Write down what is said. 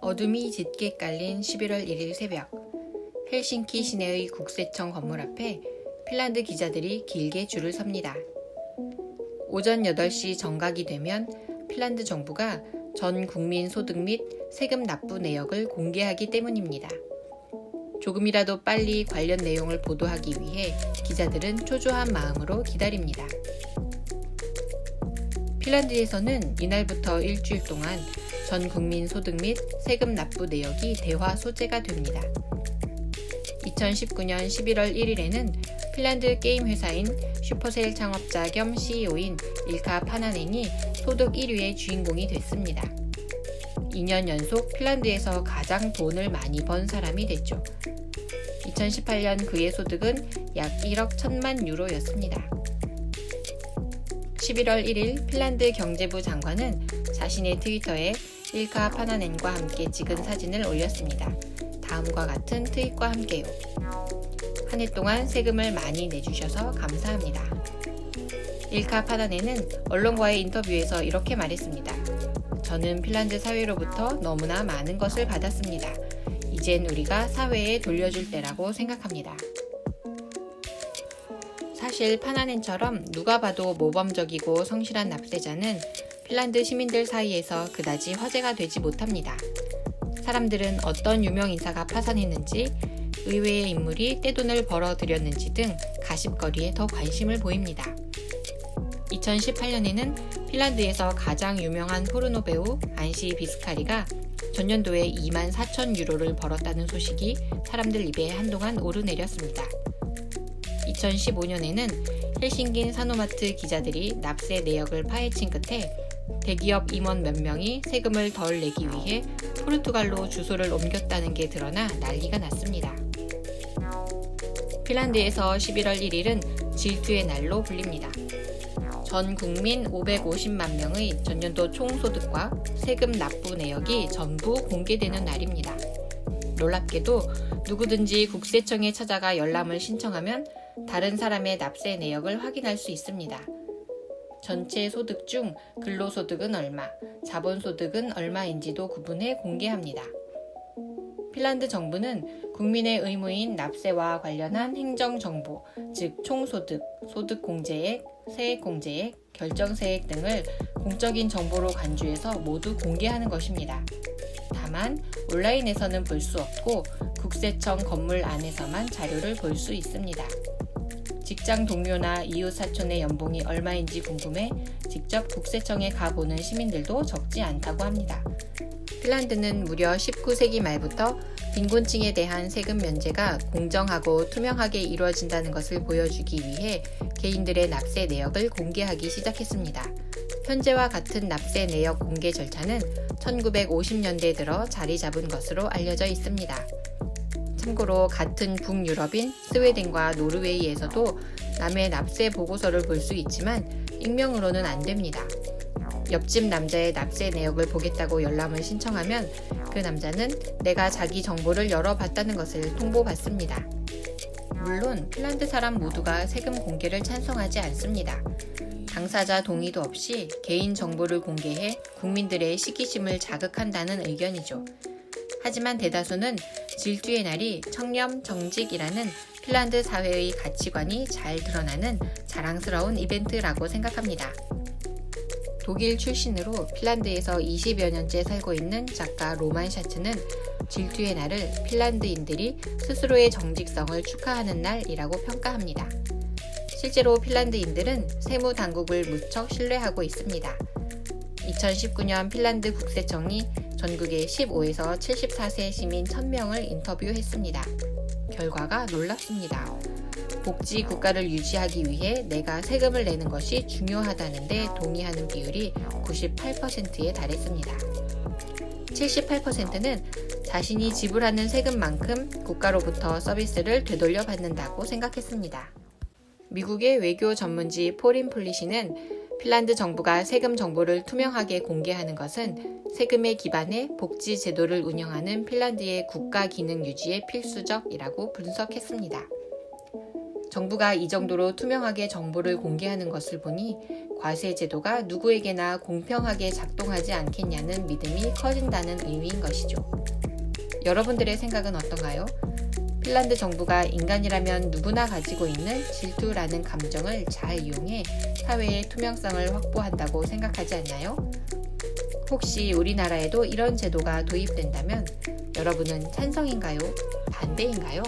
어둠이 짙게 깔린 11월 1일 새벽, 헬싱키 시내의 국세청 건물 앞에 핀란드 기자들이 길게 줄을 섭니다. 오전 8시 정각이 되면 핀란드 정부가 전 국민 소득 및 세금 납부 내역을 공개하기 때문입니다. 조금이라도 빨리 관련 내용을 보도하기 위해 기자들은 초조한 마음으로 기다립니다. 핀란드에서는 이날부터 일주일 동안 전 국민 소득 및 세금 납부 내역이 대화 소재가 됩니다. 2019년 11월 1일에는 핀란드 게임 회사인 슈퍼셀 창업자 겸 CEO인 일카 파나넨이 소득 1위의 주인공이 됐습니다. 2년 연속 핀란드에서 가장 돈을 많이 번 사람이 됐죠. 2018년 그의 소득은 약 1억 1천만 유로였습니다. 11월 1일 핀란드 경제부 장관은 자신의 트위터에 일카 파나넨과 함께 찍은 사진을 올렸습니다. 다음과 같은 트윗과 함께요. 한 해 동안 세금을 많이 내주셔서 감사합니다. 일카 파나넨은 언론과의 인터뷰에서 이렇게 말했습니다. 저는 핀란드 사회로부터 너무나 많은 것을 받았습니다. 이젠 우리가 사회에 돌려줄 때라고 생각합니다. 사실 파나넨처럼 누가 봐도 모범적이고 성실한 납세자는 핀란드 시민들 사이에서 그다지 화제가 되지 못합니다. 사람들은 어떤 유명 인사가 파산했는지, 의외의 인물이 떼돈을 벌어들였는지 등 가십거리에 더 관심을 보입니다. 2018년에는 핀란드에서 가장 유명한 포르노 배우 안시 비스카리가 전년도에 2만 4천 유로를 벌었다는 소식이 사람들 입에 한동안 오르내렸습니다. 2015년에는 헬싱키 사노마트 기자들이 납세 내역을 파헤친 끝에 대기업 임원 몇 명이 세금을 덜 내기 위해 포르투갈로 주소를 옮겼다는 게 드러나 난리가 났습니다. 핀란드에서 11월 1일은 질투의 날로 불립니다. 전 국민 550만 명의 전년도 총소득과 세금 납부 내역이 전부 공개되는 날입니다. 놀랍게도 누구든지 국세청에 찾아가 열람을 신청하면 다른 사람의 납세 내역을 확인할 수 있습니다. 전체 소득 중 근로소득은 얼마, 자본소득은 얼마인지도 구분해 공개합니다. 핀란드 정부는 국민의 의무인 납세와 관련한 행정정보, 즉 총소득, 소득공제액, 세액공제액, 결정세액 등을 공적인 정보로 간주해서 모두 공개하는 것입니다. 다만 온라인에서는 볼 수 없고 국세청 건물 안에서만 자료를 볼 수 있습니다. 직장 동료나 이웃 사촌의 연봉이 얼마인지 궁금해 직접 국세청에 가보는 시민들도 적지 않다고 합니다. 핀란드는 무려 19세기 말부터 빈곤층에 대한 세금 면제가 공정하고 투명하게 이루어진다는 것을 보여주기 위해 개인들의 납세 내역을 공개하기 시작했습니다. 현재와 같은 납세 내역 공개 절차는 1950년대 들어 자리 잡은 것으로 알려져 있습니다. 참고로 같은 북유럽인 스웨덴과 노르웨이에서도 남의 납세 보고서를 볼 수 있지만 익명으로는 안 됩니다. 옆집 남자의 납세 내역을 보겠다고 열람을 신청하면 그 남자는 내가 자기 정보를 열어봤다는 것을 통보받습니다. 물론 핀란드 사람 모두가 세금 공개를 찬성하지 않습니다. 당사자 동의도 없이 개인 정보를 공개해 국민들의 시기심을 자극한다는 의견이죠. 하지만 대다수는 질투의 날이 청렴, 정직이라는 핀란드 사회의 가치관이 잘 드러나는 자랑스러운 이벤트라고 생각합니다. 독일 출신으로 핀란드에서 20여 년째 살고 있는 작가 로만 샤츠는 질투의 날을 핀란드인들이 스스로의 정직성을 축하하는 날이라고 평가합니다. 실제로 핀란드인들은 세무 당국을 무척 신뢰하고 있습니다. 2019년 핀란드 국세청이 전국의 15에서 74세 시민 1000명을 인터뷰했습니다. 결과가 놀랍습니다. 복지 국가를 유지하기 위해 내가 세금을 내는 것이 중요하다는 데 동의하는 비율이 98%에 달했습니다. 78%는 자신이 지불하는 세금만큼 국가로부터 서비스를 되돌려 받는다고 생각했습니다. 미국의 외교 전문지 포린 폴리시는 핀란드 정부가 세금 정보를 투명하게 공개하는 것은 세금에 기반해 복지 제도를 운영하는 핀란드의 국가 기능 유지에 필수적이라고 분석했습니다. 정부가 이 정도로 투명하게 정보를 공개하는 것을 보니 과세 제도가 누구에게나 공평하게 작동하지 않겠냐는 믿음이 커진다는 의미인 것이죠. 여러분들의 생각은 어떤가요? 핀란드 정부가 인간이라면 누구나 가지고 있는 질투라는 감정을 잘 이용해 사회의 투명성을 확보한다고 생각하지 않나요? 혹시 우리나라에도 이런 제도가 도입된다면 여러분은 찬성인가요? 반대인가요?